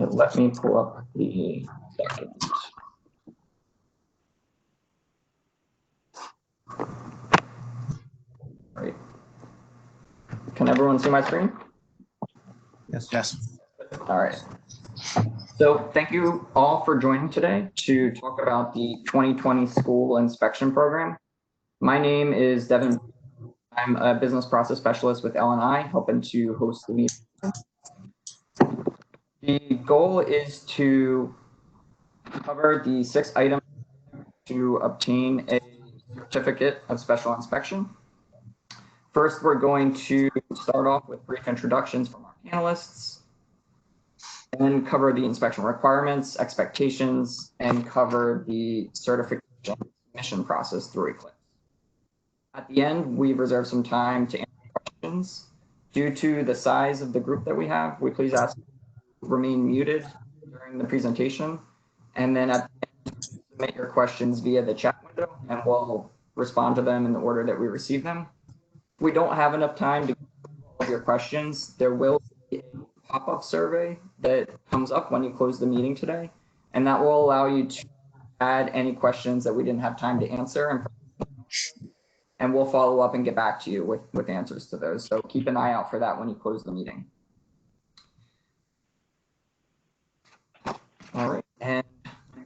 And let me pull up the document. Right. Can everyone see my screen? Yes. Yes. All right. So thank you all for joining today to talk about the 2020 school inspection program. My name is Devin. I'm a business process specialist with L&I, helping to host the meeting. The goal is to cover the 6 items to obtain a certificate of special inspection. First, we're going to start off with brief introductions from our panelists, and then cover the inspection requirements, expectations, and cover the certification submission process through Eclipse. At the end, we've reserved some time to answer questions. Due to the size of the group that we have, we please ask to remain muted during the presentation. And then at the end, submit your questions via the chat window, and we'll respond to them in the order that we receive them. If we don't have enough time to get all of your questions, there will be a pop-up survey that comes up when you close the meeting today, and that will allow you to add any questions that we didn't have time to answer, and we'll follow up and get back to you with answers to those. So keep an eye out for that when you close the meeting. All right, and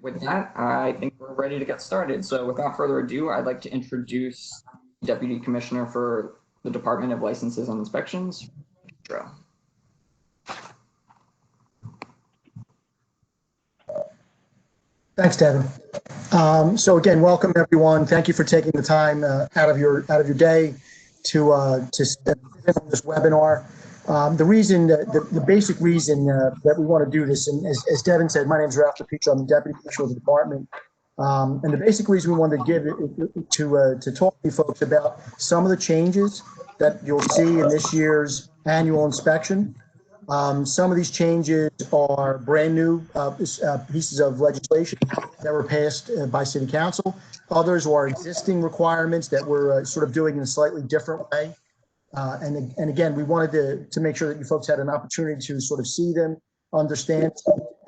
with that, I think we're ready to get started. So without further ado, I'd like to introduce Deputy Commissioner for the Department of Licenses and Inspections, Drew. Thanks, Devin. So again, welcome everyone. Thank you for taking the time out of your day to sit on this webinar. The basic reason that we want to do this, and as Devin said, my name is Ralph DePietro. I'm the Deputy Commissioner of the department. And the basic reason we wanted to give it to talk to you folks about some of the changes that you'll see in this year's annual inspection. Some of these changes are brand new pieces of legislation that were passed by City Council. Others are existing requirements that we're sort of doing in a slightly different way. And again, we wanted to make sure that you folks had an opportunity to sort of see them, understand.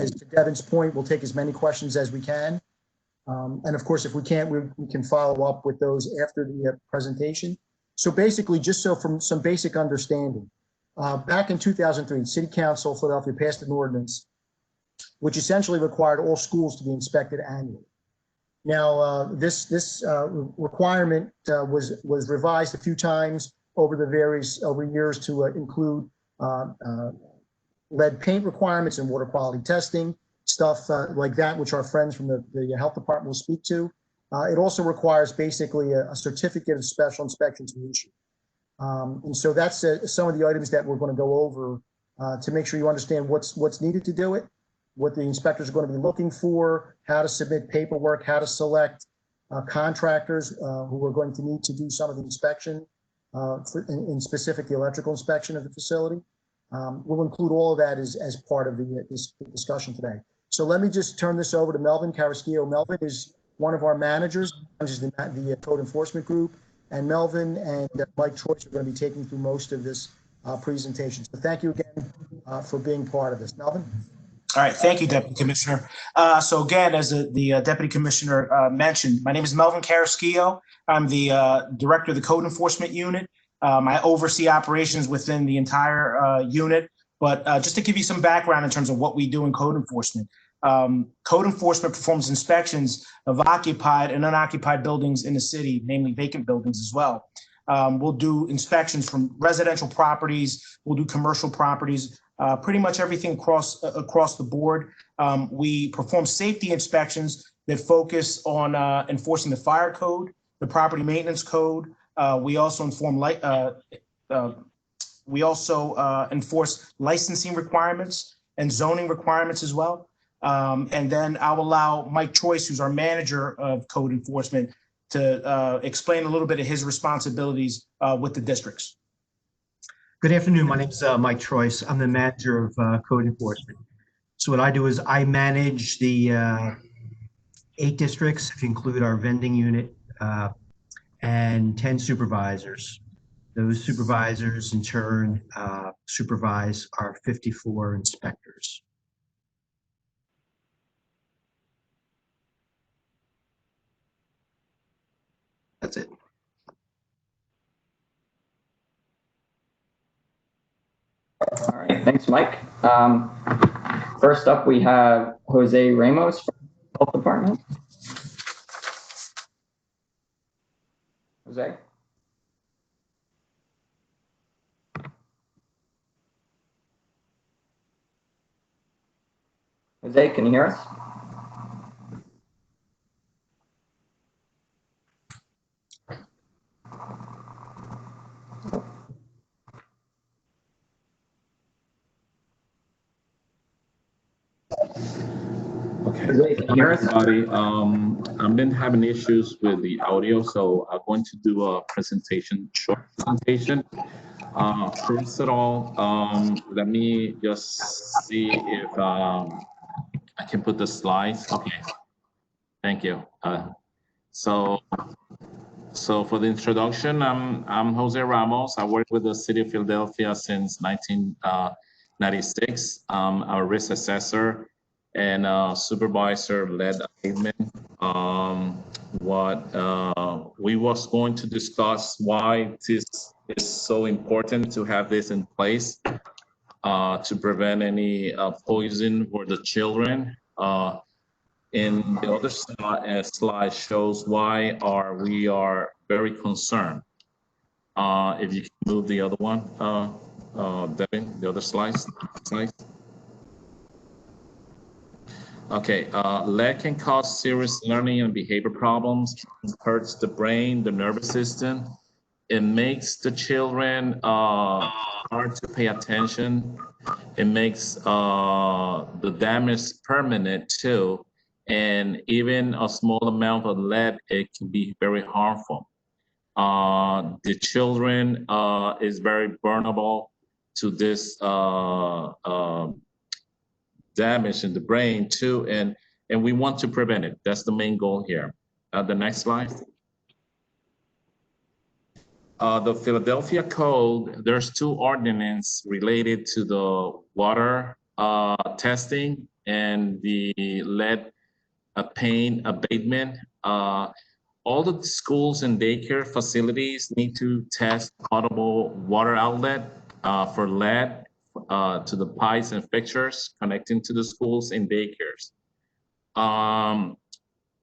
As to Devin's point, we'll take as many questions as we can. And of course, if we can't, we can follow up with those after the presentation. So basically, just so from some basic understanding, back in 2003, City Council, Philadelphia passed an ordinance which essentially required all schools to be inspected annually. Now, this requirement was revised a few times over years to include lead paint requirements and water quality testing, stuff like that, which our friends from the health department will speak to. It also requires basically a certificate of special inspection to be issued. And so that's some of the items that we're going to go over to make sure you understand what's needed to do it, what the inspectors are going to be looking for, how to submit paperwork, how to select contractors who are going to need to do some of the inspection, in specific the electrical inspection of the facility. We'll include all of that as part of this discussion today. So let me just turn this over to Melvin Carrasquillo. Melvin is one of our managers, manages the code enforcement group, and Melvin and Mike Troyes are going to be taking through most of this presentation. So thank you again for being part of this. Melvin? All right, thank you, Deputy Commissioner. So again, as the Deputy Commissioner mentioned, my name is Melvin Carrasquillo. I'm the Director of the Code Enforcement Unit. I oversee operations within the entire unit, but just to give you some background in terms of what we do in code enforcement. Code enforcement performs inspections of occupied and unoccupied buildings in the city, namely vacant buildings as well. We'll do inspections from residential properties, we'll do commercial properties, pretty much everything across the board. We perform safety inspections that focus on enforcing the fire code, the property maintenance code. We also enforce licensing requirements and zoning requirements as well. And then I'll allow Mike Troyes, who's our manager of code enforcement, to explain a little bit of his responsibilities with the districts. Good afternoon. My name is Mike Troyes. I'm the manager of code enforcement. So what I do is I manage the 8 districts, if you include our vending unit, and 10 supervisors. Those supervisors in turn supervise our 54 inspectors. All right, thanks, Mike. First up, we have Jose Ramos from the Health Department. Jose? Jose, can you hear us? Okay. Jose, can you hear us? Everybody, I've been having issues with the audio, so I'm going to do a presentation, short presentation. First of all, let me just see if I can put the slides. Okay, thank you. So for the introduction, I'm Jose Ramos. I work with the City of Philadelphia since 1996. I'm a risk assessor and supervisor led abatement. What we was going to discuss why this is so important to have this in place to prevent any poison for the children. And the other slide shows why we are very concerned. If you can move the other one, Devin, the other slides. Okay, lead can cause serious learning and behavior problems, hurts the brain, the nervous system. It makes the children hard to pay attention. It makes the damage permanent too. And even a small amount of lead, it can be very harmful. The children is very vulnerable to this damage in the brain too, and we want to prevent it. That's the main goal here. The next slide. The Philadelphia Code, there's two ordinances related to the water testing and the lead pain abatement. All the schools and daycare facilities need to test potable water outlet for lead to the pipes and fixtures connecting to the schools and daycares.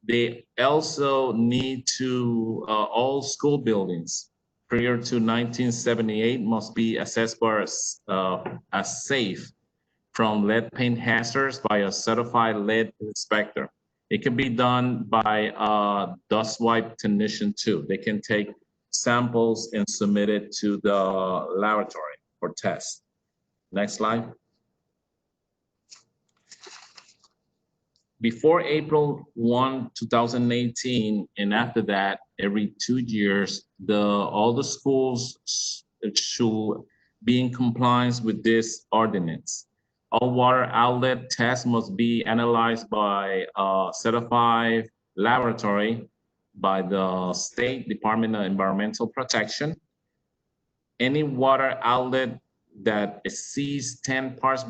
They also need to, all school buildings prior to 1978 must be assessed as safe from lead paint hazards by a certified lead inspector. It can be done by a dust wipe technician too. They can take samples and submit it to the laboratory for test. Next slide. Before April 1, 2018, and after that, every 2 years, all the schools should be in compliance with this ordinance. All water outlet tests must be analyzed by a certified laboratory by the State Department of Environmental Protection. Any water outlet that exceeds 10 parts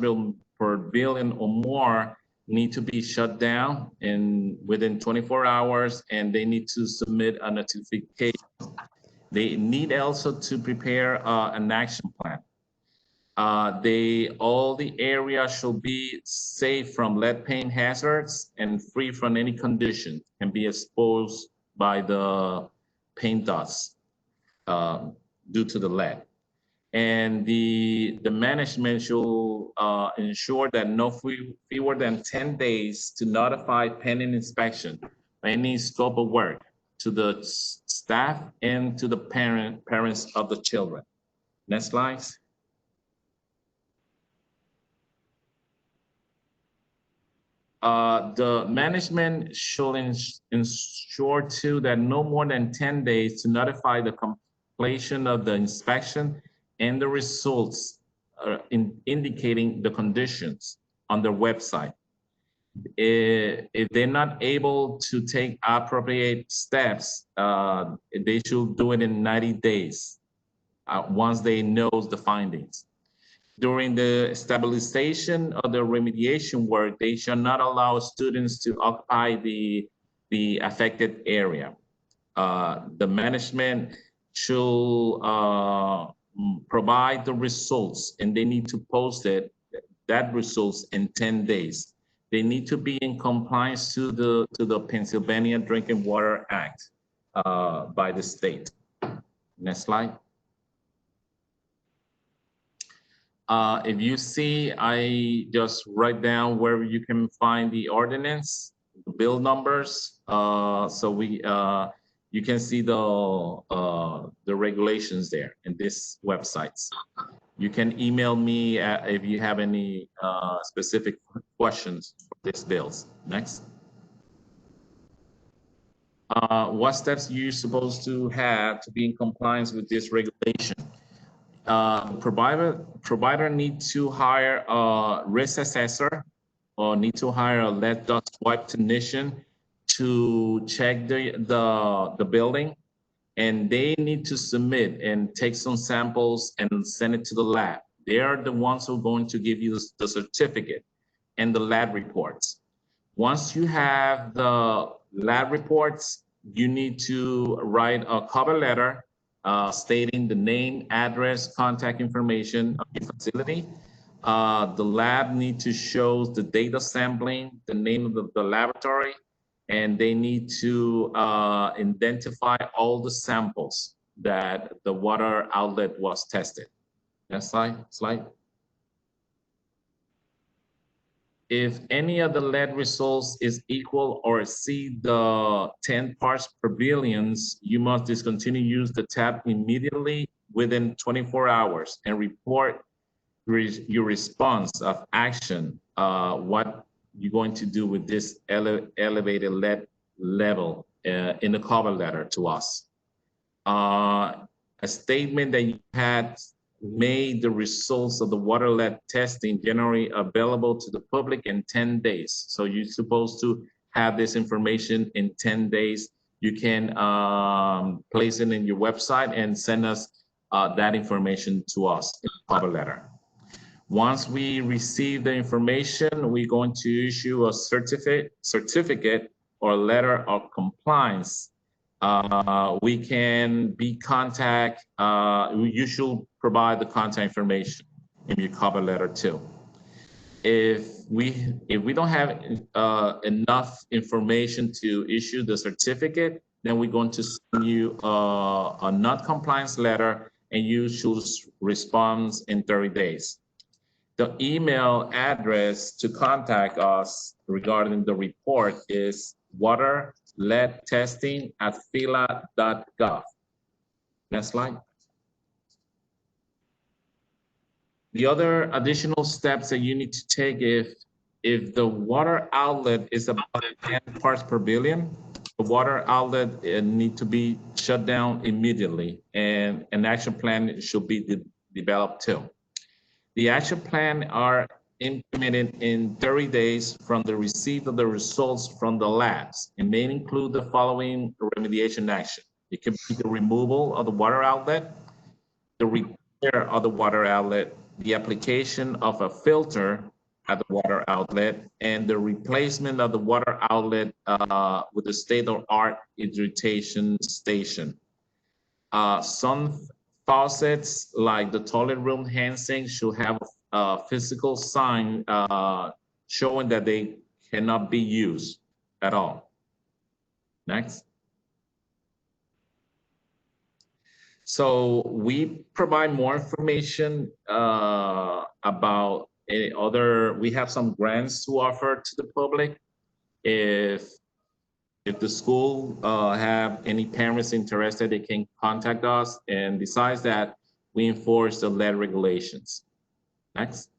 per billion or more need to be shut down within 24 hours, and they need to submit a notification. They need also to prepare an action plan. All the area should be safe from lead paint hazards and free from any condition can be exposed by the paint dust due to the lead. And the management should ensure that no fewer than 10 days to notify pending inspection any scope of work to the staff and to the parents of the children. Next slide. The management should ensure too that no more than 10 days to notify the completion of the inspection and the results indicating the conditions on their website. If they're not able to take appropriate steps, they should do it in 90 days once they know the findings. During the stabilization of the remediation work, they shall not allow students to occupy the affected area. The management should provide the results, and they need to post that results in 10 days. They need to be in compliance to the Pennsylvania Drinking Water Act by the state. Next slide. If you see, I just write down where you can find the ordinance, the bill numbers. So you can see the regulations there in this websites. You can email me if you have any specific questions for these bills. Next. What steps are you supposed to have to be in compliance with this regulation? Provider need to hire a risk assessor or need to hire a lead dust swipe technician to check the building, and they need to submit and take some samples and send it to the lab. They are the ones who are going to give you the certificate and the lab reports. Once you have the lab reports, you need to write a cover letter stating the name, address, contact information of your facility. The lab need to show the data sampling, the name of the laboratory, and they need to identify all the samples that the water outlet was tested. Next slide. If any of the lead results is equal or exceed the 10 parts per billion, you must discontinue use the tap immediately within 24 hours and report your response of action, what you're going to do with this elevated lead level in the cover letter to us. A statement that you had made the results of the water lead testing generally available to the public in 10 days. So you're supposed to have this information in 10 days. You can place it in your website and send us that information to us in the cover letter. Once we receive the information, we're going to issue a certificate or letter of compliance. We can be contact, you should provide the contact information in your cover letter too. If we don't have enough information to issue the certificate, then we're going to send you a non-compliance letter, and you should respond in 30 days. The email address to contact us regarding the report is waterleadtesting@phila.gov. Next slide. The other additional steps that you need to take if the water outlet is about 10 parts per billion, the water outlet need to be shut down immediately, and an action plan should be developed too. The action plan are implemented in 30 days from the receipt of the results from the labs. It may include the following remediation action. It can be the removal of the water outlet, the repair of the water outlet, the application of a filter at the water outlet, and the replacement of the water outlet with a state-of-the-art hydration station. Some faucets, like the toilet room hand sink, should have a physical sign showing that they cannot be used at all. Next. So we provide more information about any other, we have some grants to offer to the public. If the school have any parents interested, they can contact us, and besides that, we enforce the lead regulations. Next.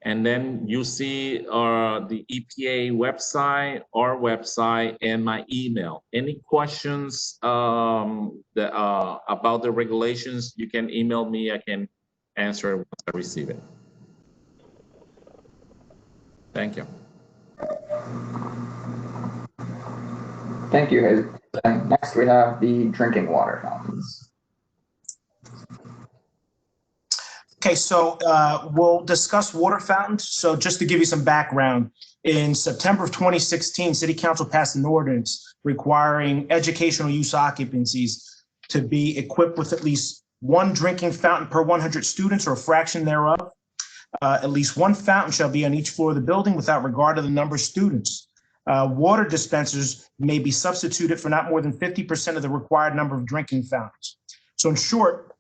And then you see the EPA website, our website, and my email. Any questions about the regulations, you can email me. I can answer once I receive it. Thank you. Thank you, Jesus. And next we have the drinking water fountains. Okay, so we'll discuss water fountains. So just to give you some background, in September of 2016, City Council passed an ordinance requiring educational use occupancies to be equipped with at least one drinking fountain per 100 students or a fraction thereof. At least one fountain shall be on each floor of the building without regard to the number of students. Water dispensers may be substituted for not more than 50% of the required number of drinking fountains. So in short,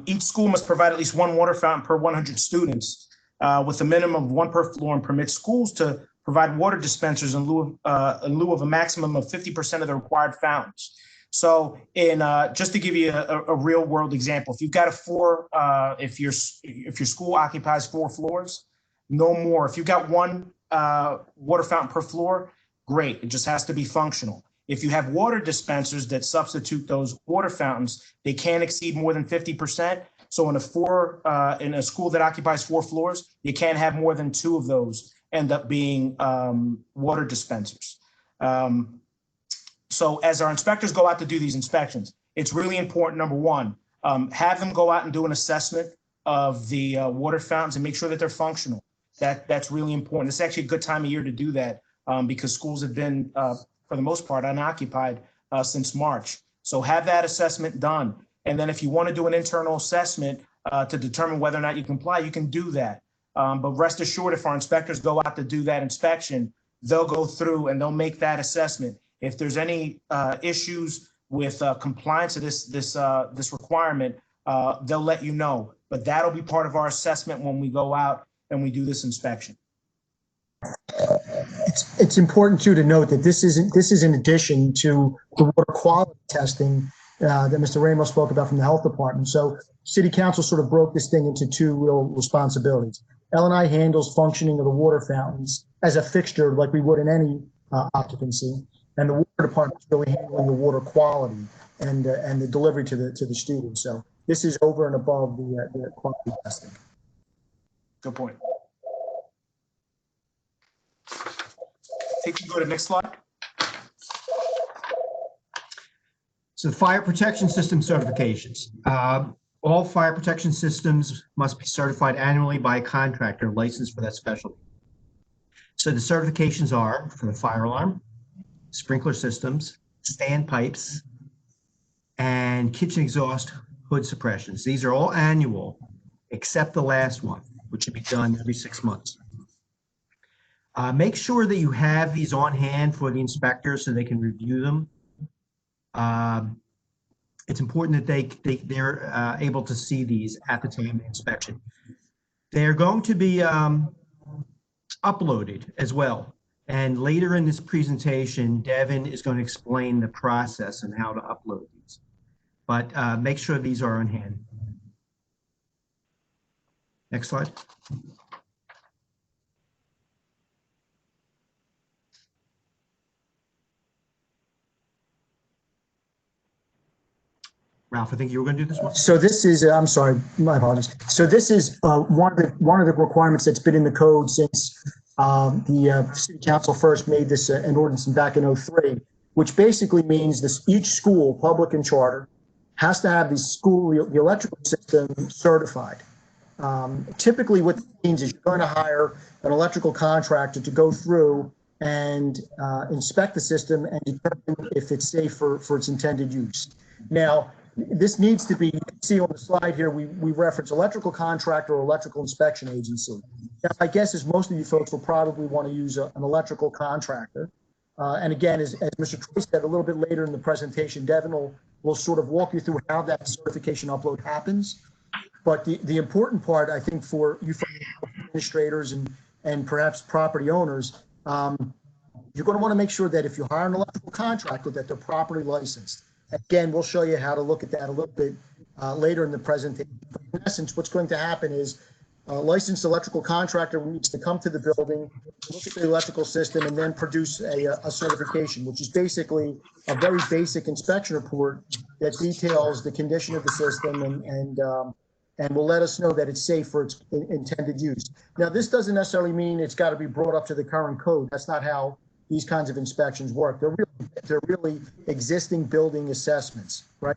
each school must provide at least one water fountain per 100 students, with a minimum of one per floor, and permit schools to provide water dispensers in lieu of a maximum of 50% of the required fountains. So just to give you a real world example, if you've got if your school occupies 4 floors, no more. If you've got one water fountain per floor, great. It just has to be functional. If you have water dispensers that substitute those water fountains, they can't exceed more than 50%. So in a school that occupies 4 floors, you can't have more than 2 of those end up being water dispensers. So as our inspectors go out to do these inspections, it's really important, number one, have them go out and do an assessment of the water fountains and make sure that they're functional. That's really important. It's actually a good time of year to do that because schools have been, for the most part, unoccupied since March. So have that assessment done. And then if you want to do an internal assessment to determine whether or not you comply, you can do that. But rest assured, if our inspectors go out to do that inspection, they'll go through and they'll make that assessment. If there's any issues with compliance of this requirement, they'll let you know. But that'll be part of our assessment when we go out and we do this inspection. It's important too to note that this is in addition to the water quality testing that Mr. Ramos spoke about from the health department. So City Council sort of broke this thing into 2 real responsibilities. L&I handles functioning of the water fountains as a fixture like we would in any occupancy, and the water department is really handling the water quality and the delivery to the students. So this is over and above the quality testing. Good point. If you go to the next slide. So fire protection system certifications. All fire protection systems must be certified annually by a contractor licensed for that specialty. So the certifications are for the fire alarm, sprinkler systems, standpipes, and kitchen exhaust hood suppressions. These are all annual, except the last one, which should be done every 6 months. Make sure that you have these on hand for the inspector so they can review them. It's important that they're able to see these at the time of inspection. They're going to be uploaded as well. And later in this presentation, Devin is going to explain the process and how to upload these. But make sure these are on hand. Next slide. Ralph, I think you were going to do this one. So this is, I'm sorry, my apologies. So this is one of the requirements that's been in the code since the City Council first made this an ordinance back in '03, which basically means this: each school, public and charter, has to have the electrical system certified. Typically, what it means is you're going to hire an electrical contractor to go through and inspect the system and determine if it's safe for its intended use. Now, this needs to be, you can see on the slide here, we reference electrical contractor or electrical inspection agency. Now, my guess is most of you folks will probably want to use an electrical contractor. And again, as Mr. Troy said, a little bit later in the presentation, Devin will sort of walk you through how that certification upload happens. But the important part, I think, for you administrators and perhaps property owners, you're going to want to make sure that if you hire an electrical contractor, that they're properly licensed. Again, we'll show you how to look at that a little bit later in the presentation. In essence, what's going to happen is a licensed electrical contractor needs to come to the building, look at the electrical system, and then produce a certification, which is basically a very basic inspection report that details the condition of the system and will let us know that it's safe for its intended use. Now, this doesn't necessarily mean it's got to be brought up to the current code. That's not how these kinds of inspections work. They're really existing building assessments, right?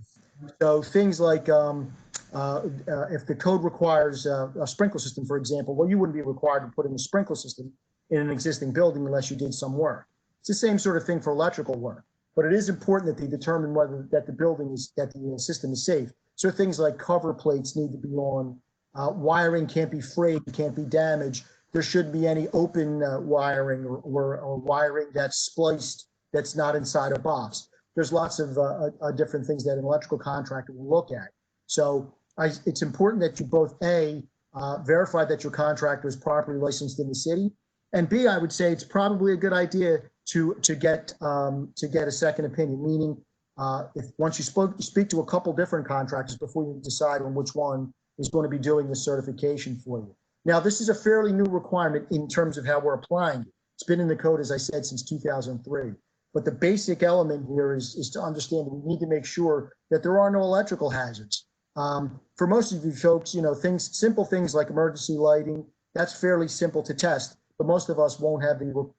So things like if the code requires a sprinkler system, for example, well, you wouldn't be required to put in a sprinkler system in an existing building unless you did some work. It's the same sort of thing for electrical work. but it is important that they determine whether that the system is safe. So things like cover plates need to be on, wiring can't be frayed, can't be damaged. There shouldn't be any open wiring or wiring that's spliced that's not inside a box. There's lots of different things that an electrical contractor will look at. So it's important that you both verify that your contractor is properly licensed in the city, and B, I would say it's probably a good idea to get a second opinion. Meaning, if once you speak to a couple different contractors before you decide on which one is going to be doing the certification for you. Now, this is a fairly new requirement in terms of how we're applying it. It's been in the code, as I said, since 2003. But the basic element here is to understand that we need to make sure that there are no electrical hazards. For most of you folks, simple things like emergency lighting, that's fairly simple to test. But most of us won't have the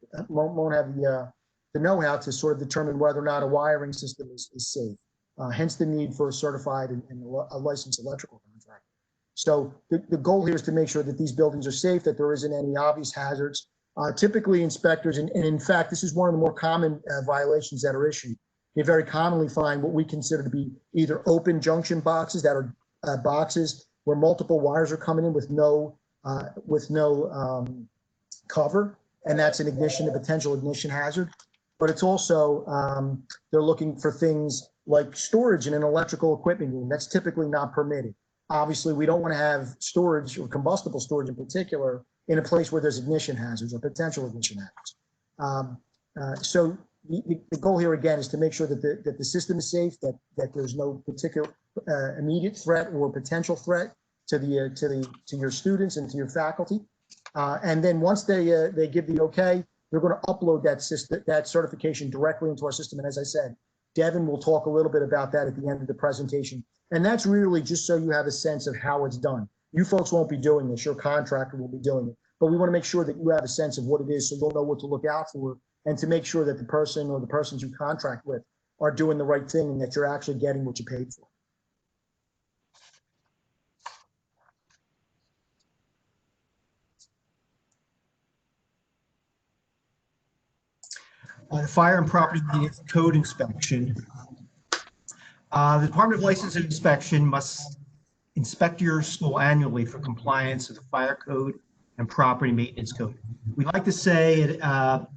know-how to sort of determine whether or not a wiring system is safe. Hence the need for a certified and a licensed electrical contractor. So the goal here is to make sure that these buildings are safe, that there isn't any obvious hazards. Typically inspectors, and in fact, this is one of the more common violations that are issued. They very commonly find what we consider to be either open junction boxes that are boxes where multiple wires are coming in with no cover, and that's a potential ignition hazard. But it's also, they're looking for things like storage in an electrical equipment room. That's typically not permitted. Obviously, we don't want to have storage or combustible storage in particular in a place where there's ignition hazards or potential ignition hazards. So the goal here again is to make sure that the system is safe, that there's no particular immediate threat or potential threat to your students and to your faculty. And then once they give the okay, they're going to upload that certification directly into our system. And as I said, Devin will talk a little bit about that at the end of the presentation. And that's really just so you have a sense of how it's done. You folks won't be doing this, your contractor will be doing it. But we want to make sure that you have a sense of what it is so you'll know what to look out for, and to make sure that the person or the persons you contract with are doing the right thing and that you're actually getting what you paid for. The fire and property maintenance code inspection. The Department of License and Inspection must inspect your school annually for compliance with the fire code and property maintenance code. We like to say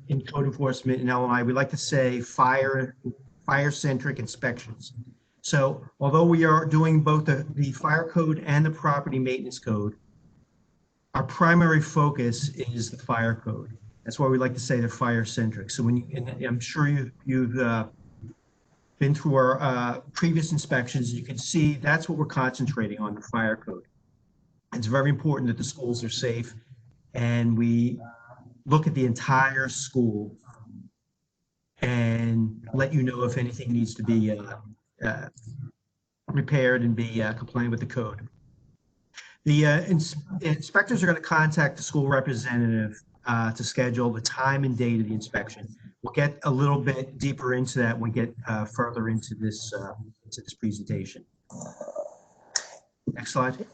in code enforcement in LNI, we like to say fire-centric inspections. So although we are doing both the fire code and the property maintenance code, our primary focus is the fire code. That's why we like to say they're fire-centric. So and I'm sure you've been through our previous inspections, you can see that's what we're concentrating on, the fire code. It's very important that the schools are safe, and we look at the entire school and let you know if anything needs to be repaired and be compliant with the code. The inspectors are going to contact the school representative to schedule the time and date of the inspection. We'll get a little bit deeper into that when we get further into this presentation. Next slide.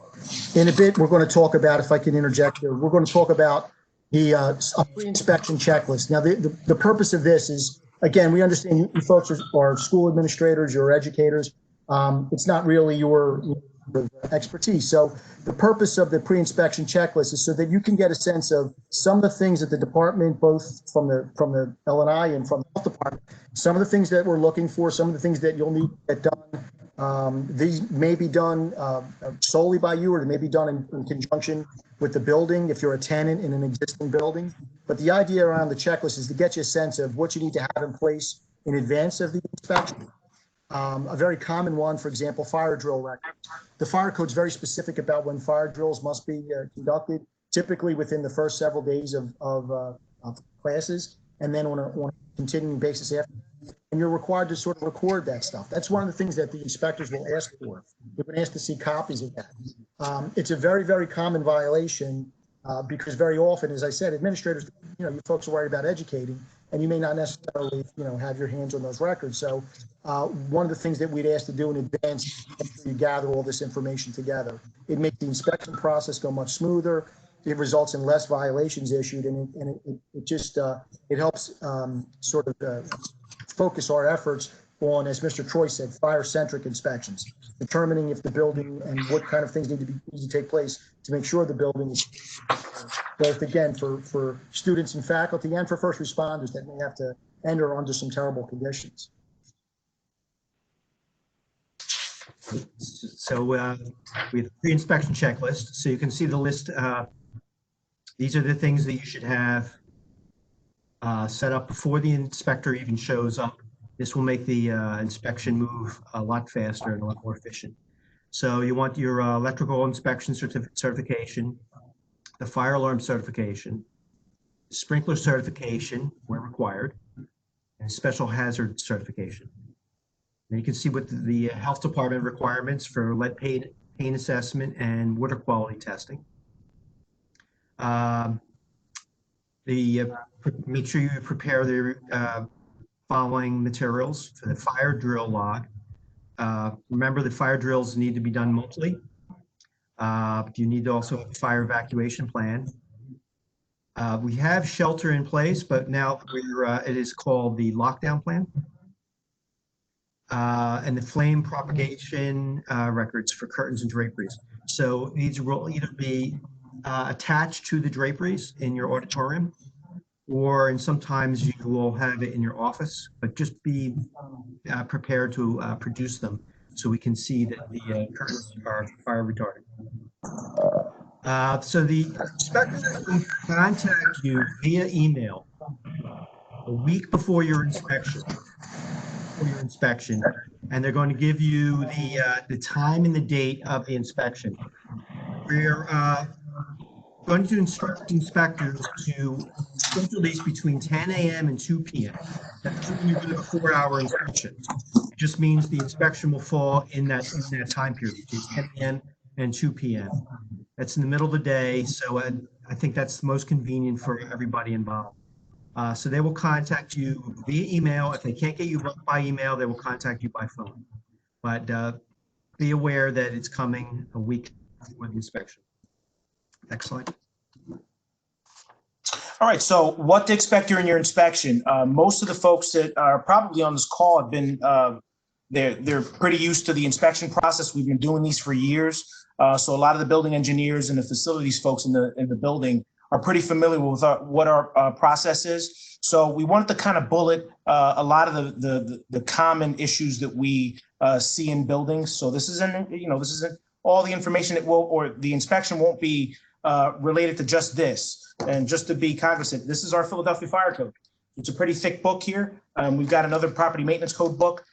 In a bit, we're going to talk about, if I can interject here, we're going to talk about a pre-inspection checklist. Now, the purpose of this is, again, we understand you folks are school administrators, you're educators. It's not really your expertise. So the purpose of the pre-inspection checklist is so that you can get a sense of some of the things that the department, both from the LNI and from the health department, some of the things that we're looking for, some of the things that you'll need to get done. These may be done solely by you, or they may be done in conjunction with the building if you're a tenant in an existing building. But the idea around the checklist is to get you a sense of what you need to have in place in advance of the inspection. A very common one, for example, fire drill records. The fire code is very specific about when fire drills must be conducted, typically within the first several days of classes, and then on a continuing basis after. And you're required to sort of record that stuff. That's one of the things that the inspectors will ask for. They're going to ask to see copies of that. It's a very, very common violation because very often, as I said, administrators, you folks are worried about educating, and you may not necessarily, have your hands on those records. So one of the things that we'd ask to do in advance is you gather all this information together. It makes the inspection process go much smoother. It results in less violations issued, and it just it helps sort of focus our efforts on, as Mr. Troy said, fire-centric inspections, determining if the building and what kind of things need to take place to make sure the building is both, again, for students and faculty and for first responders that may have to enter under some terrible conditions. So we have a pre-inspection checklist. So you can see the list. These are the things that you should have set up before the inspector even shows up. This will make the inspection move a lot faster and a lot more efficient. So you want your electrical inspection certification, the fire alarm certification, sprinkler certification where required, and special hazard certification. And you can see what the health department requirements for lead paint assessment and water quality testing. Make sure you prepare the following materials for the fire drill log. Remember, the fire drills need to be done monthly. You need to also have a fire evacuation plan. We have shelter in place, but now it is called the lockdown plan. And the flame propagation records for curtains and draperies. So these will either be attached to the draperies in your auditorium, and sometimes you will have it in your office, but just be prepared to produce them so we can see that the curtains are fire retardant. So the inspectors will contact you via email a week before your inspection. And they're going to give you the time and the date of the inspection. We're going to instruct inspectors to schedule these between 10 a.m. and 2 p.m. That's when you're going to have a 4-hour inspection. It just means the inspection will fall in that time period, between 10 a.m. and 2 p.m. That's in the middle of the day, so I think that's the most convenient for everybody involved. So they will contact you via email. If they can't get you by email, they will contact you by phone. But be aware that it's coming a week before the inspection. Next slide. All right, so what to expect during your inspection. Most of the folks that are probably on this call have been, they're pretty used to the inspection process. We've been doing these for years. So a lot of the building engineers and the facilities folks in the building are pretty familiar with what our process is. So we wanted to kind of bullet a lot of the common issues that we see in buildings. So this isn't, this isn't all the information that will, or the inspection won't be related to just this. And just to be cognizant, this is our Philadelphia Fire Code. It's a pretty thick book here. We've got another property maintenance code book.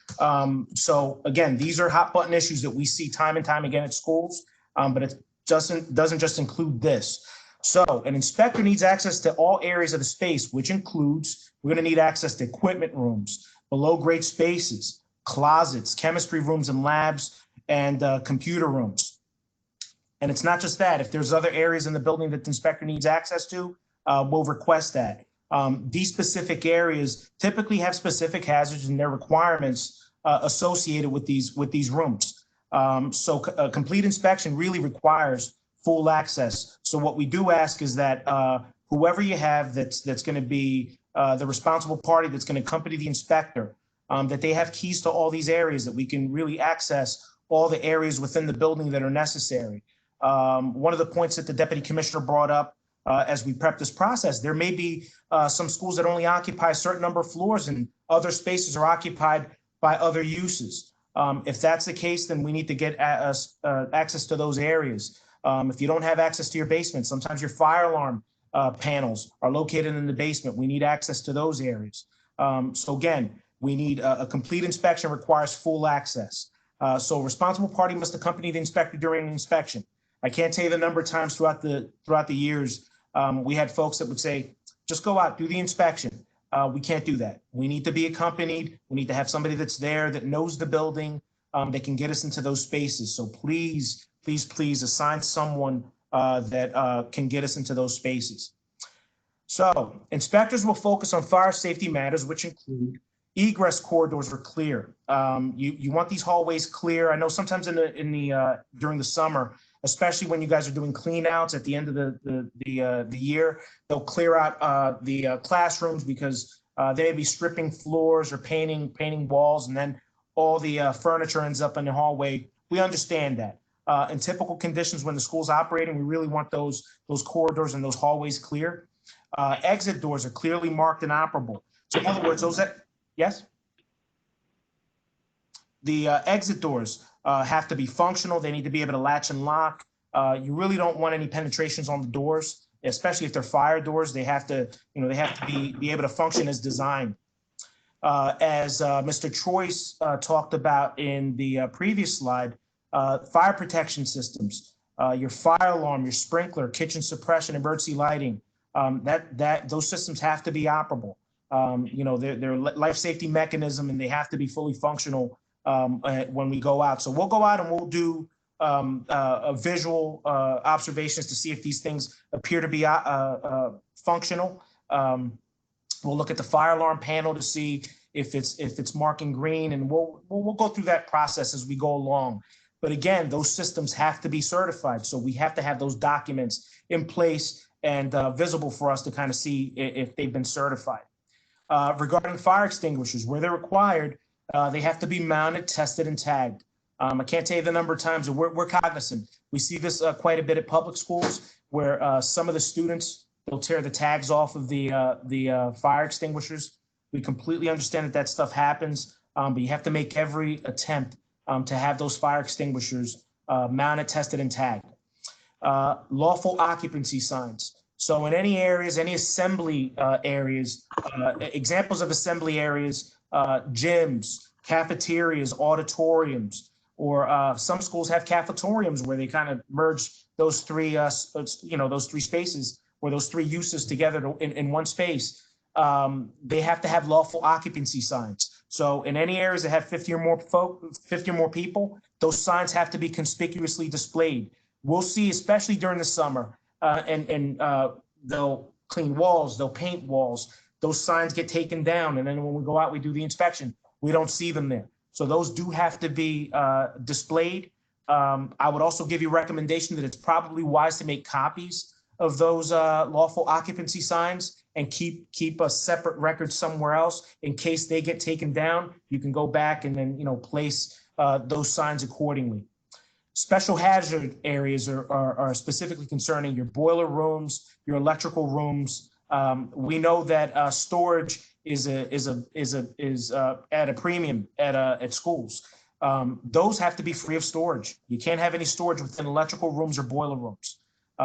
So again, these are hot button issues that we see time and time again at schools, but it doesn't just include this. So an inspector needs access to all areas of the space, which includes, we're going to need access to equipment rooms, below grade spaces, closets, chemistry rooms and labs, and computer rooms. And it's not just that. If there's other areas in the building that the inspector needs access to, we'll request that. These specific areas typically have specific hazards and their requirements associated with these rooms. So a complete inspection really requires full access. So what we do ask is that whoever you have that's going to be the responsible party that's going to accompany the inspector, that they have keys to all these areas, that we can really access all the areas within the building that are necessary. One of the points that the deputy commissioner brought up as we prep this process, there may be some schools that only occupy a certain number of floors and other spaces are occupied by other uses. If that's the case, then we need to get access to those areas. If you don't have access to your basement, sometimes your fire alarm panels are located in the basement. We need access to those areas. So again, we need a complete inspection requires full access. So a responsible party must accompany the inspector during an inspection. I can't tell you the number of times throughout the years, we had folks that would say, just go out, do the inspection. We can't do that. We need to be accompanied. We need to have somebody that's there that knows the building, that can get us into those spaces. So please, please, please assign someone that can get us into those spaces. So inspectors will focus on fire safety matters, which include egress corridors are clear. You want these hallways clear. I know sometimes during the summer, especially when you guys are doing clean outs at the end of the year, they'll clear out the classrooms because They may be stripping floors or painting walls, and then all the furniture ends up in the hallway. We understand that. In typical conditions, when the school's operating, we really want those corridors and those hallways clear. Exit doors are clearly marked and operable. So in other words, yes? The exit doors have to be functional. They need to be able to latch and lock. You really don't want any penetrations on the doors, especially if they're fire doors. They have to, be able to function as designed. As Mr. Troyes talked about in the previous slide, fire protection systems, your fire alarm, your sprinkler, kitchen suppression, emergency lighting, those systems have to be operable. They're a life safety mechanism, and they have to be fully functional when we go out. So we'll go out and we'll do visual observations to see if these things appear to be functional. We'll look at the fire alarm panel to see if it's marking green, and we'll go through that process as we go along. But again, those systems have to be certified, so we have to have those documents in place and visible for us to kind of see if they've been certified. Regarding fire extinguishers, where they're required, they have to be mounted, tested, and tagged. I can't tell you the number of times, and we're cognizant. We see this quite a bit at public schools, where some of the students, they'll tear the tags off of the fire extinguishers. We completely understand that stuff happens, but you have to make every attempt to have those fire extinguishers mounted, tested, and tagged. Lawful occupancy signs. So in any areas, any assembly areas, examples of assembly areas, gyms, cafeterias, auditoriums, or some schools have cafetoriums where they kind of merge those three, those three spaces, or those three uses together in one space. They have to have lawful occupancy signs. So in any areas that have 50 or more people, those signs have to be conspicuously displayed. We'll see, especially during the summer, and they'll clean walls, they'll paint walls. Those signs get taken down, and then when we go out, we do the inspection. We don't see them there. So those do have to be displayed. I would also give you a recommendation that it's probably wise to make copies of those lawful occupancy signs and keep a separate record somewhere else in case they get taken down. You can go back and then place those signs accordingly. Special hazard areas are specifically concerning your boiler rooms, your electrical rooms. We know that storage is at a premium at schools. Those have to be free of storage. You can't have any storage within electrical rooms or boiler rooms.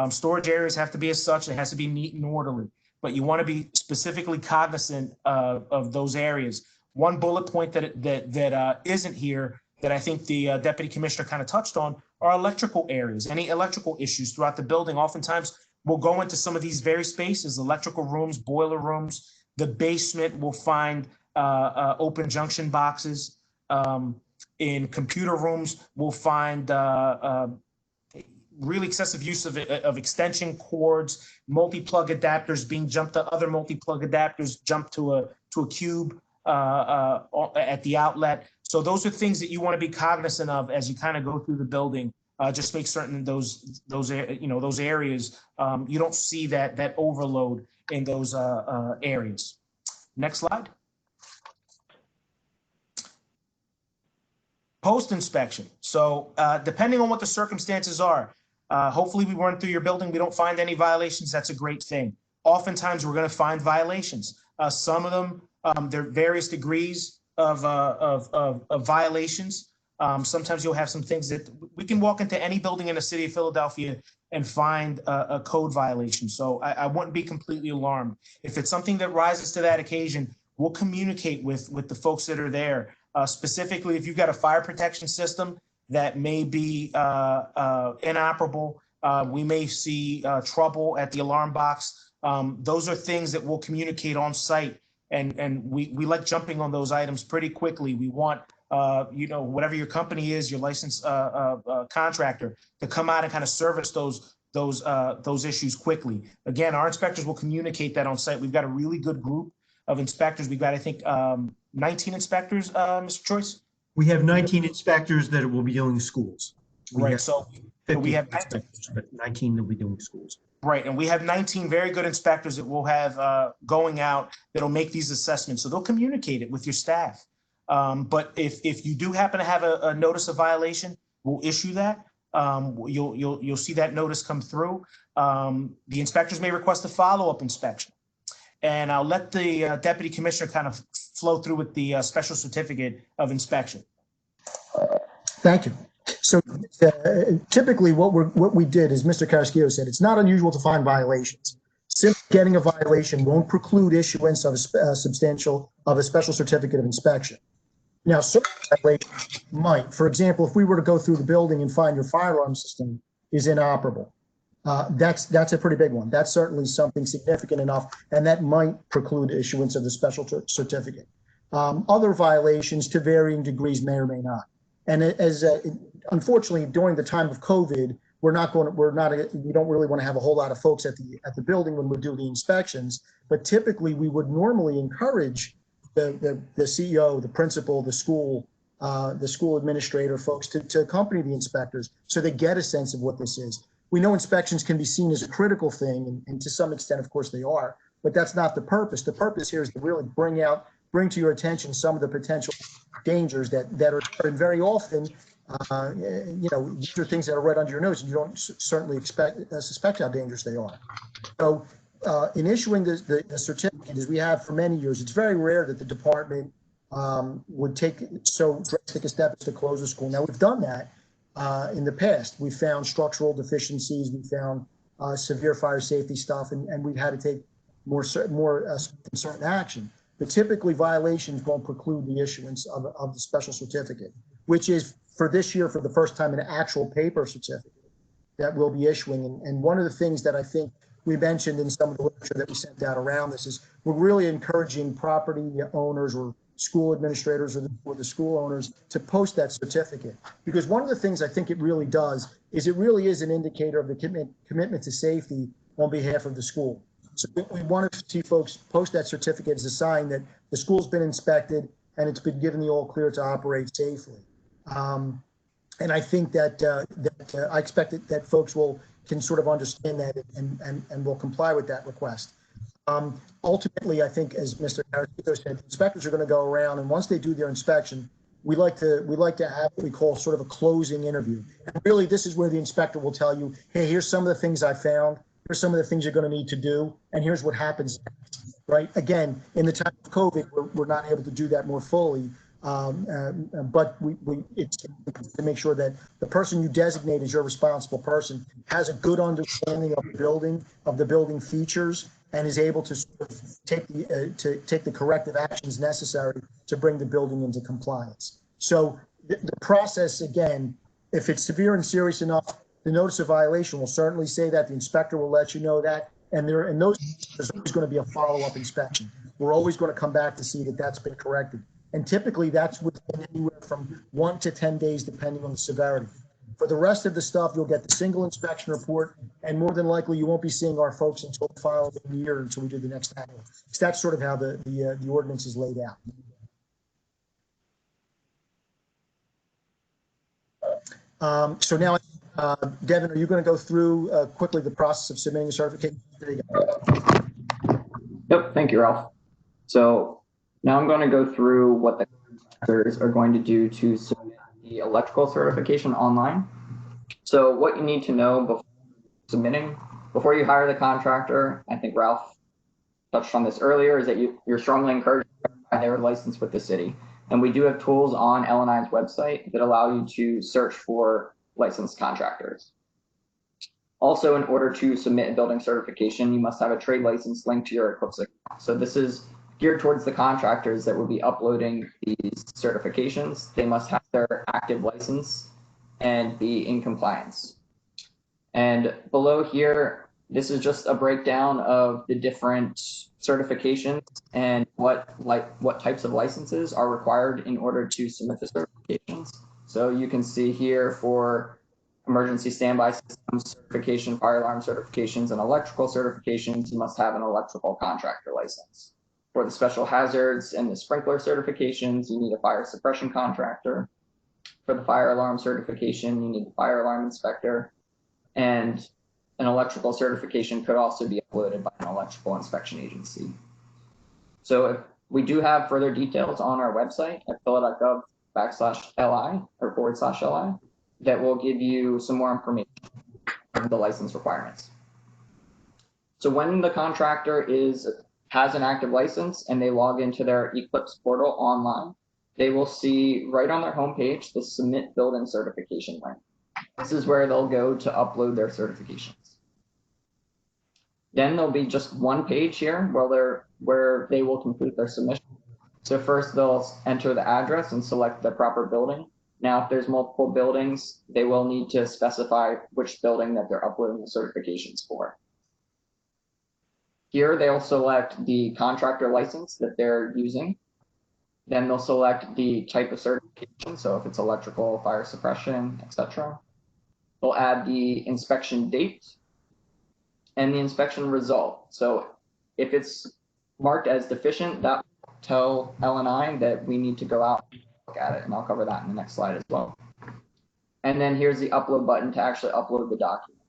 Storage areas have to be as such. It has to be neat and orderly, but you want to be specifically cognizant of those areas. One bullet point that isn't here that I think the Deputy Commissioner kind of touched on are electrical areas. Any electrical issues throughout the building, oftentimes we'll go into some of these very spaces, electrical rooms, boiler rooms. The basement will find open junction boxes. In computer rooms, we'll find really excessive use of extension cords, multi-plug adapters being jumped to other multi-plug adapters, jumped to a cube at the outlet. So those are things that you want to be cognizant of as you kind of go through the building. Just make certain those areas you don't see that overload in those areas. Next slide. Post-inspection. So depending on what the circumstances are, hopefully we run through your building, we don't find any violations. That's a great thing. Oftentimes we're going to find violations. Some of them, there are various degrees of violations. Sometimes you'll have some things that we can walk into any building in the city of Philadelphia and find a code violation. So I wouldn't be completely alarmed. If it's something that rises to that occasion, we'll communicate with the folks that are there. Specifically, if you've got a fire protection system that may be inoperable, we may see trouble at the alarm box. Those are things that we'll communicate on site, and we like jumping on those items pretty quickly. We want whatever your company is, your licensed contractor, to come out and kind of service those issues quickly. Again, our inspectors will communicate that on site. We've got a really good group of inspectors. We've got, I think, 19 inspectors, Mr. Troyes? We have 19 inspectors that will be doing schools. Right, so we have inspectors, but 19 that will be doing schools. Right, and we have 19 very good inspectors that we'll have going out that'll make these assessments. So they'll communicate it with your staff. But if you do happen to have a notice of violation, we'll issue that. You'll see that notice come through. The inspectors may request a follow-up inspection. And I'll let the deputy commissioner kind of flow through with the special certificate of inspection. Thank you. So typically what we did, as Mr. Carrasquillo said, it's not unusual to find violations. Simply getting a violation won't preclude issuance of a special certificate of inspection. Now, certain violations might. For example, if we were to go through the building and find your fire alarm system is inoperable, that's a pretty big one. That's certainly something significant enough, and that might preclude issuance of the special certificate. Other violations, to varying degrees, may or may not. And as unfortunately, during the time of COVID, we don't really want to have a whole lot of folks at the building when we do the inspections. But typically, we would normally encourage the CEO, the principal, the school administrator folks to accompany the inspectors so they get a sense of what this is. We know inspections can be seen as a critical thing, and to some extent, of course, they are. But that's not the purpose. The purpose here is to really bring to your attention some of the potential dangers that are, and very often, these are things that are right under your nose, and you don't certainly suspect how dangerous they are. So in issuing the certificate, as we have for many years, it's very rare that the department would take so drastic a step as to close a school. Now, we've done that in the past. We found structural deficiencies, we found severe fire safety stuff, and we've had to take more certain action. But typically, violations won't preclude the issuance of the special certificate, which is for this year, for the first time, an actual paper certificate that we'll be issuing. And one of the things that I think we mentioned in some of the literature that we sent out around this is we're really encouraging property owners or school administrators or the school owners to post that certificate. Because one of the things I think it really does is it really is an indicator of the commitment to safety on behalf of the school. So we want to see folks post that certificate as a sign that the school's been inspected and it's been given the all clear to operate safely. And I think that I expect that folks can sort of understand that and will comply with that request. Ultimately, I think, as Mr. Carrasquillo said, the inspectors are going to go around, and once they do their inspection, we like to have what we call sort of a closing interview. And really, this is where the inspector will tell you, hey, here's some of the things I found. Here's some of the things you're going to need to do, and here's what happens next, right? Again, in the time of COVID, we're not able to do that more fully, but it's to make sure that the person you designate as your responsible person has a good understanding of the building features, and is able to sort of take the corrective actions necessary to bring the building into compliance. So the process, again, if it's severe and serious enough, the notice of violation will certainly say that. The inspector will let you know that. And there's always going to be a follow-up inspection. We're always going to come back to see that that's been corrected. And typically that's within anywhere from 1 to 10 days, depending on the severity. For the rest of the stuff, you'll get the single inspection report, and more than likely you won't be seeing our folks until the following year, until we do the next annual. So that's sort of how the ordinance is laid out. So now, Devin, are you going to go through quickly the process of submitting a certification? Yep, thank you, Ralph. So now I'm going to go through what the contractors are going to do to submit the electrical certification online. So what you need to know before you hire the contractor, I think Ralph touched on this earlier, is that you're strongly encouraged to verify their license with the city. And we do have tools on L&I's website that allow you to search for licensed contractors. Also, in order to submit a building certification, you must have a trade license linked to your Eclipse account. So this is geared towards the contractors that will be uploading these certifications. They must have their active license and be in compliance. And below here, this is just a breakdown of the different certifications and what types of licenses are required in order to submit the certifications. So you can see here for emergency standby systems certification, fire alarm certifications, and electrical certifications, you must have an electrical contractor license. For the special hazards and the sprinkler certifications, you need a fire suppression contractor. For the fire alarm certification, you need a fire alarm inspector. And an electrical certification could also be uploaded by an electrical inspection agency. So we do have further details on our website at phila.gov/LI or /LI that will give you some more information on the license requirements. So when the contractor has an active license and they log into their Eclipse portal online, they will see right on their homepage the Submit Building Certification link. This is where they'll go to upload their certifications. Then there'll be just one page here where they will complete their submission. So first they'll enter the address and select the proper building. Now, if there's multiple buildings, they will need to specify which building that they're uploading the certifications for. Here, they'll select the contractor license that they're using. Then they'll select the type of certification. So if it's electrical, fire suppression, etc. They'll add the inspection date and the inspection result. So if it's marked as deficient, that will tell L&I that we need to go out and look at it. And I'll cover that in the next slide as well. And then here's the upload button to actually upload the document.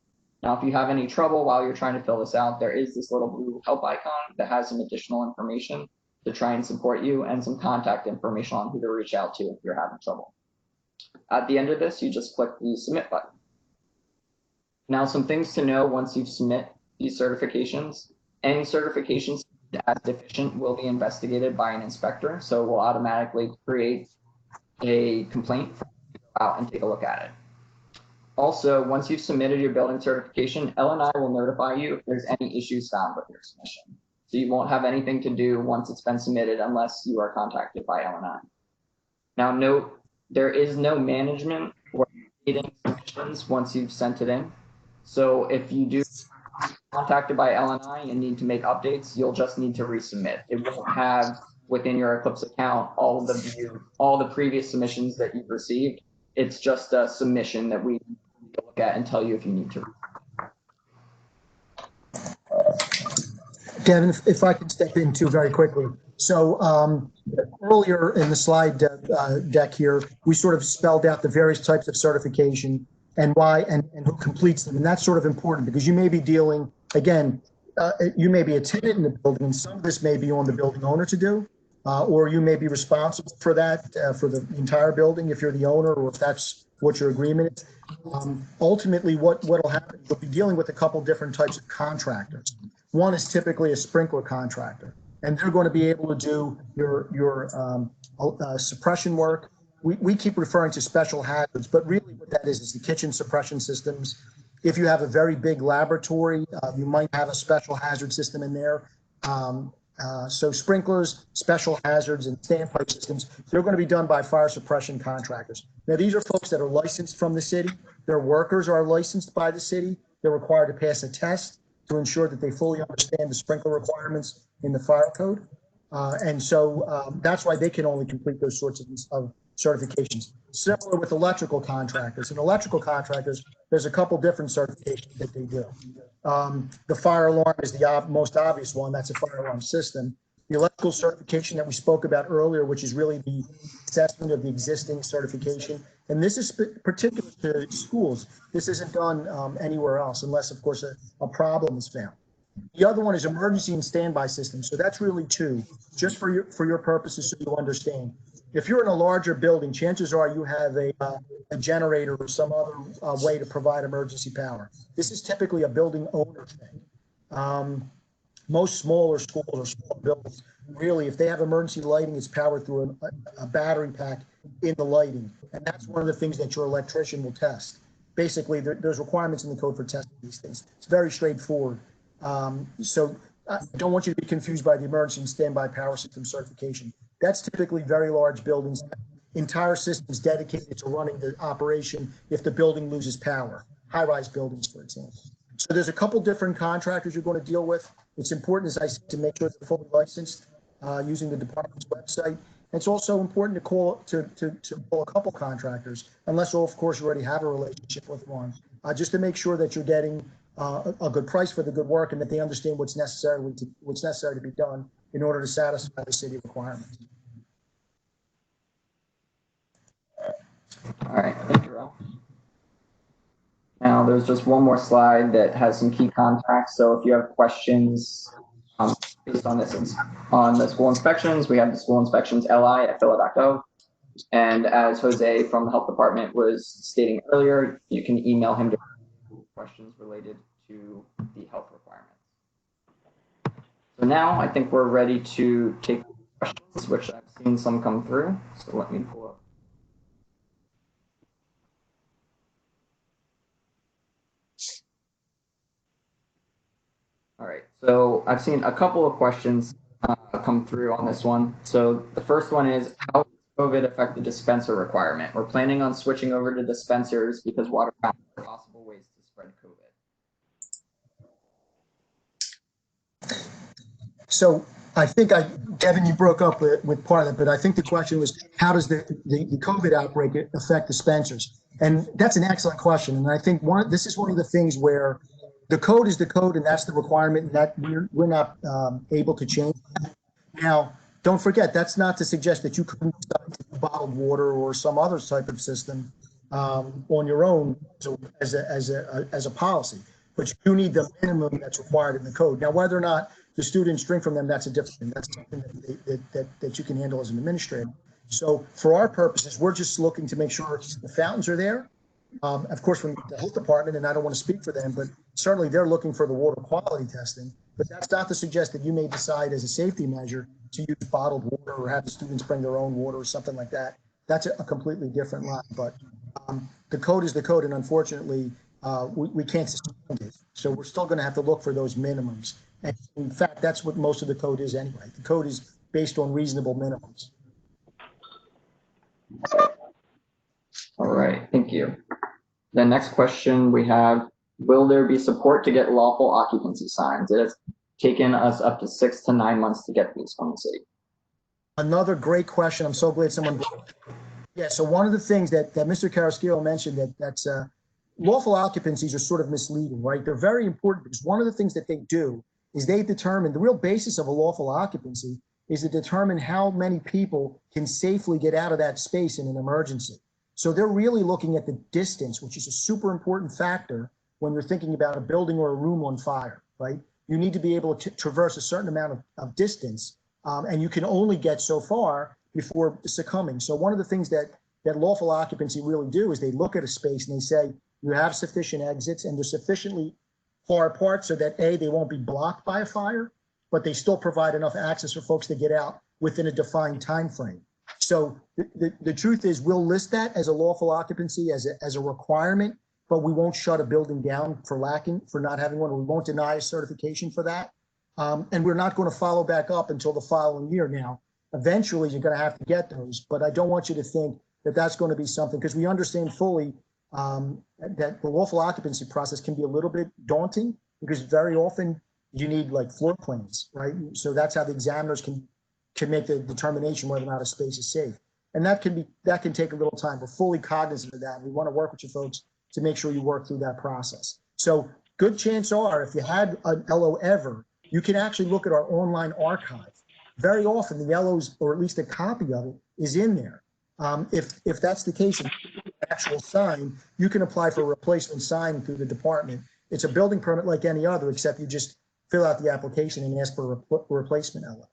Now, if you have any trouble while you're trying to fill this out, there is this little blue help icon that has some additional information to try and support you and some contact information on who to reach out to if you're having trouble. At the end of this, you just click the submit button. Now, some things to know once you submit these certifications. Any certifications as deficient will be investigated by an inspector, so we'll automatically create a complaint for you to go out and take a look at it. Also, once you've submitted your building certification, L&I will notify you if there's any issues found with your submission. So you won't have anything to do once it's been submitted unless you are contacted by L&I. Now, note, there is no management or meeting submissions once you've sent it in. So if you do contacted by L&I and need to make updates, you'll just need to resubmit. It won't have within your Eclipse account all the previous submissions that you've received. It's just a submission that we need to look at and tell you if you need to. Devin, if I could step in too very quickly. So earlier in the slide deck here, we sort of spelled out the various types of certification and why and who completes them. And that's sort of important because you may be dealing, again, you may be a tenant in the building and some of this may be on the building owner to do, or you may be responsible for that, for the entire building if you're the owner or if that's what your agreement is. Ultimately, what'll happen, you'll be dealing with a couple different types of contractors. One is typically a sprinkler contractor, and they're going to be able to do your suppression work. We keep referring to special hazards, but really what that is the kitchen suppression systems. If you have a very big laboratory, you might have a special hazard system in there. So sprinklers, special hazards, and standpipe systems, they're going to be done by fire suppression contractors. Now, these are folks that are licensed from the city. Their workers are licensed by the city. They're required to pass a test to ensure that they fully understand the sprinkler requirements in the fire code. And so that's why they can only complete those sorts of certifications. Similar with electrical contractors. In electrical contractors, there's a couple different certifications that they do. The fire alarm is the most obvious one. That's a fire alarm system. The electrical certification that we spoke about earlier, which is really the assessment of the existing certification. And this is particular to schools. This isn't done anywhere else unless, of course, a problem is found. The other one is emergency and standby systems. So that's really two, just for your purposes so you understand. If you're in a larger building, chances are you have a generator or some other way to provide emergency power. This is typically a building owner thing. Most smaller schools or small buildings, really, if they have emergency lighting, it's powered through a battery pack in the lighting. And that's one of the things that your electrician will test. Basically, there's requirements in the code for testing these things. It's very straightforward. So I don't want you to be confused by the emergency and standby power system certification. That's typically very large buildings, entire systems dedicated to running the operation if the building loses power, high-rise buildings, for example. So there's a couple different contractors you're going to deal with. It's important, as I said, to make sure they're fully licensed using the department's website. It's also important to call a couple contractors, unless, of course, you already have a relationship with one, just to make sure that you're getting a good price for the good work and that they understand what's necessary to be done in order to satisfy the city requirements. All right, thank you, Ralph. Now, there's just one more slide that has some key contacts. So if you have questions based on this, on the school inspections, we have the school inspections li at phila.gov. And as Jose from the health department was stating earlier, you can email him questions related to the health requirements. So now I think we're ready to take questions, which I've seen some come through. So let me pull up. All right, so I've seen a couple of questions come through on this one. So the first one is, how does COVID affect the dispenser requirement? We're planning on switching over to dispensers because water fountains are possible ways to spread COVID. So I think Kevin, you broke up with part of it, but I think the question was, how does the COVID outbreak affect dispensers? And that's an excellent question. And I think this is one of the things where the code is the code, and that's the requirement, and that we're not able to change. Now, don't forget, that's not to suggest that you couldn't decide to do bottled water or some other type of system on your own as a policy. But you do need the minimum that's required in the code. Now, whether or not the students drink from them, that's a different thing. That's something that you can handle as an administrator. So for our purposes, we're just looking to make sure the fountains are there. Of course, from the health department, and I don't want to speak for them, but certainly they're looking for the water quality testing. But that's not to suggest that you may decide as a safety measure to use bottled water or have the students bring their own water or something like that. That's a completely different line. But the code is the code, and unfortunately, we can't suspend it. So we're still going to have to look for those minimums. And in fact, that's what most of the code is anyway. The code is based on reasonable minimums. All right, thank you. The next question we have, will there be support to get lawful occupancy signs? It has taken us up to 6 to 9 months to get these from the city. Another great question. I'm so glad someone brought it up. Yeah, so one of the things that Mr. Carrasquillo mentioned that's lawful occupancies are sort of misleading, right? They're very important because one of the things that they do is they determine the real basis of a lawful occupancy is to determine how many people can safely get out of that space in an emergency. So they're really looking at the distance, which is a super important factor when you're thinking about a building or a room on fire, right? You need to be able to traverse a certain amount of distance, and you can only get so far before succumbing. So one of the things that lawful occupancy really do is they look at a space and they say, you have sufficient exits and they're sufficiently far apart so that A, they won't be blocked by a fire, but they still provide enough access for folks to get out within a defined time frame. So the truth is we'll list that as a lawful occupancy as a requirement, but we won't shut a building down for not having one. We won't deny a certification for that. And we're not going to follow back up until the following year. Now, eventually you're going to have to get those, but I don't want you to think that that's going to be something, because we understand fully that the lawful occupancy process can be a little bit daunting because very often you need like floor plans, right? So that's how the examiners can make the determination whether or not a space is safe. And that can take a little time. We're fully cognizant of that. We want to work with you folks to make sure you work through that process. So good chance are, if you had an LO ever, you can actually look at our online archive. Very often the LOs, or at least a copy of it, is in there. If that's the case, an actual sign, you can apply for a replacement sign through the department. It's a building permit like any other, except you just fill out the application and ask for a replacement LO.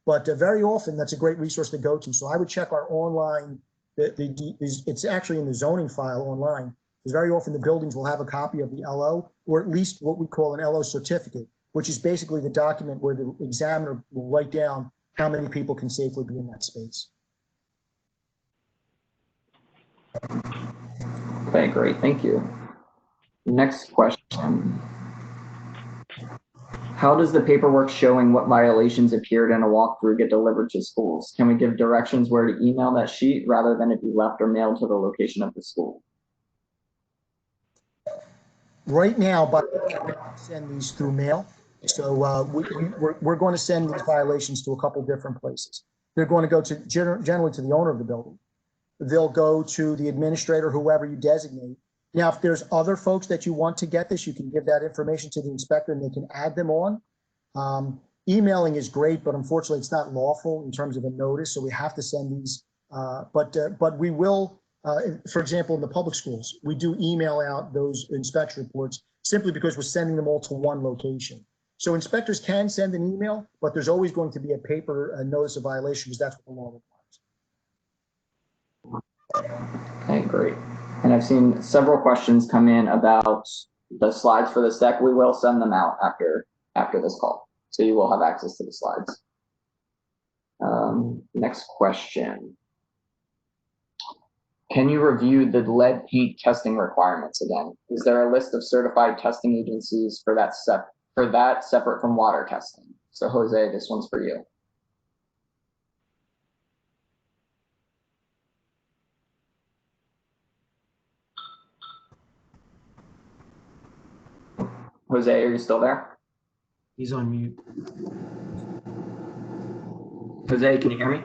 But very often that's a great resource to go to. So I would check our online, it's actually in the zoning file online, because very often the buildings will have a copy of the LO, or at least what we call an LO certificate, which is basically the document where the examiner will write down how many people can safely be in that space. Okay, great, thank you. Next question. How does the paperwork showing what violations appeared in a walkthrough get delivered to schools? Can we give directions where to email that sheet rather than it be left or mailed to the location of the school? Right now, but we send these through mail. So we're going to send these violations to a couple different places. They're going to go to generally to the owner of the building. They'll go to the administrator, whoever you designate. Now, if there's other folks that you want to get this, you can give that information to the inspector and they can add them on. Emailing is great, but unfortunately it's not lawful in terms of a notice. So we have to send these, but we will For example, in the public schools, we do email out those inspection reports simply because we're sending them all to one location. So inspectors can send an email, but there's always going to be a paper notice of violation because that's what the law requires. Okay, great. And I've seen several questions come in about the slides for this deck. We will send them out after this call, so you will have access to the slides. Next question. Can you review the lead paint testing requirements again? Is there a list of certified testing agencies for that separate from water testing? So Jose, this one's for you. Jose, are you still there? He's on mute. Jose, can you hear me?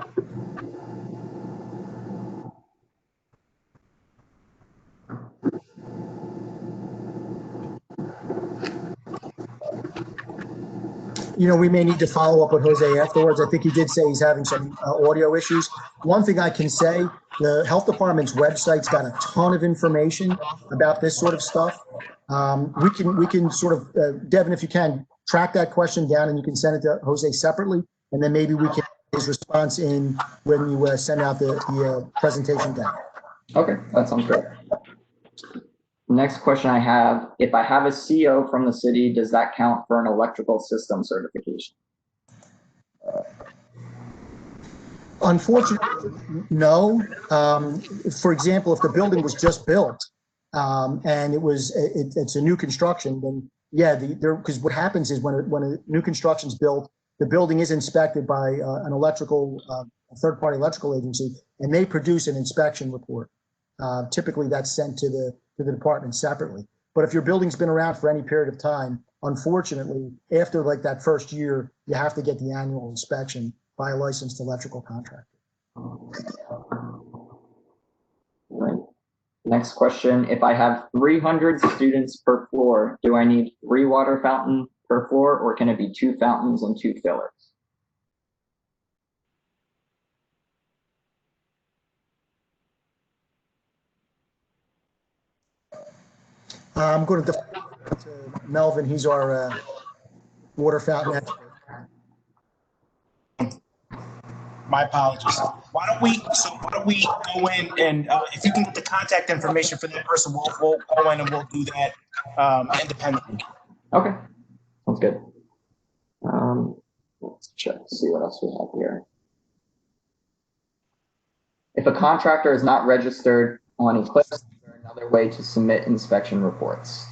You know, we may need to follow up with Jose afterwards. I think he did say he's having some audio issues. One thing I can say, the health department's website's got a ton of information about this sort of stuff. We can sort of, Devin, if you can, track that question down and you can send it to Jose separately, and then maybe we can get his response in when you send out the presentation deck. Okay, that sounds great. Next question I have, if I have a CO from the city, does that count for an electrical system certification? Unfortunately, no. For example, if the building was just built and it's a new construction, then yeah, because what happens is when a new construction is built, the building is inspected by an third-party electrical agency, and they produce an inspection report. Typically, that's sent to the department separately. But if your building's been around for any period of time, unfortunately, after like that first year, you have to get the annual inspection by a licensed electrical contractor. Right. Next question, if I have 300 students per floor, do I need 3 water fountains per floor, or can it be 2 fountains and 2 fillers? I'm going to defer to Melvin. He's our water fountain expert. My apologies. Why don't we go in and if you can get the contact information for that person, we'll go in and we'll do that independently. Okay, sounds good. Let's check, see what else we have here. If a contractor is not registered on Eclipse, is there another way to submit inspection reports?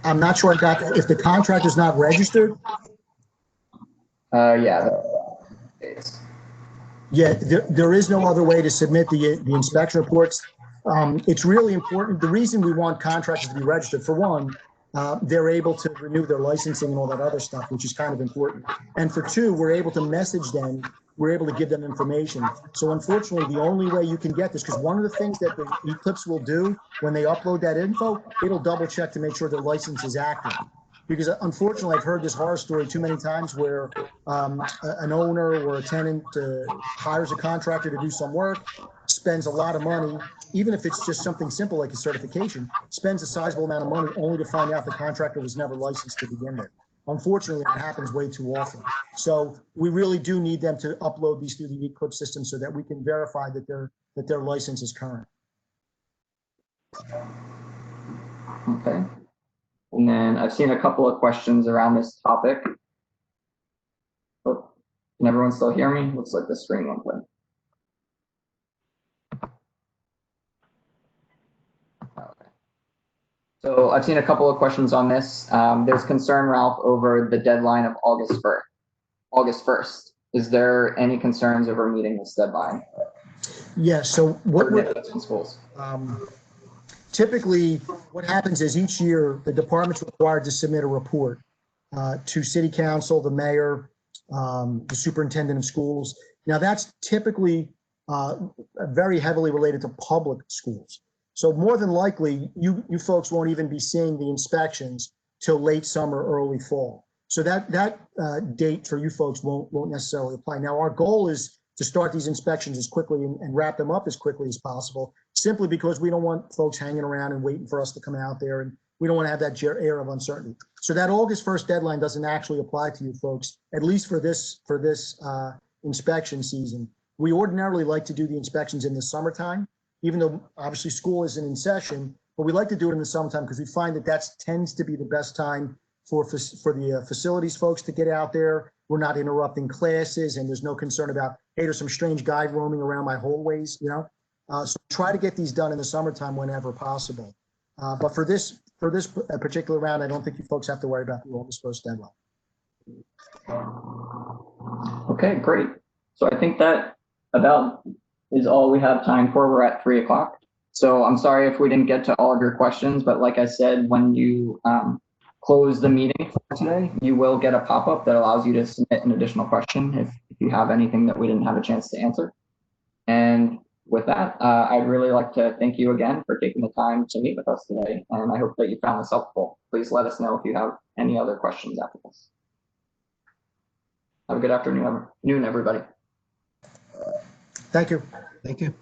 I'm not sure I got that. If the contractor's not registered? Yeah. Yeah, there is no other way to submit the inspection reports. It's really important. The reason we want contractors to be registered, for one, they're able to renew their licensing and all that other stuff, which is kind of important. And for two, we're able to message them. We're able to give them information. So unfortunately, the only way you can get this, because one of the things that the Eclipse will do when they upload that info, it'll double check to make sure their license is active. Because unfortunately, I've heard this horror story too many times where an owner or a tenant hires a contractor to do some work, spends a lot of money, even if it's just something simple like a certification, spends a sizable amount of money only to find out the contractor was never licensed to begin with. Unfortunately, that happens way too often. So we really do need them to upload these through the Eclipse system so that we can verify that their license is current. Okay. And then I've seen a couple of questions around this topic. Oh, can everyone still hear me? Looks like the screen went blank. Okay. So I've seen a couple of questions on this. There's concern, Ralph, over the deadline of August 1st. Is there any concerns over meeting this deadline? Yes. So what we're in schools? Typically, what happens is each year the department's required to submit a report to City Council, the mayor, the superintendent of schools. Now that's typically very heavily related to public schools. So more than likely, you folks won't even be seeing the inspections till late summer, early fall. So that date for you folks won't necessarily apply. Now, our goal is to start these inspections as quickly and wrap them up as quickly as possible, simply because we don't want folks hanging around and waiting for us to come out there, and we don't want to have that air of uncertainty. So that August 1st deadline doesn't actually apply to you folks, at least for this inspection season. We ordinarily like to do the inspections in the summertime, even though obviously school isn't in session, but we like to do it in the summertime because we find that tends to be the best time for the facilities folks to get out there. We're not interrupting classes, and there's no concern about, hey, there's some strange guy roaming around my hallways, So try to get these done in the summertime whenever possible. But for this particular round, I don't think you folks have to worry about the August 1st deadline. Okay, great. So I think that about is all we have time for. We're at 3 o'clock. So I'm sorry if we didn't get to all of your questions, but like I said, when you close the meeting for today, you will get a pop-up that allows you to submit an additional question if you have anything that we didn't have a chance to answer. And with that, I'd really like to thank you again for taking the time to meet with us today. And I hope that you found this helpful. Please let us know if you have any other questions after this. Have a good afternoon, everybody. Thank you. Thank you.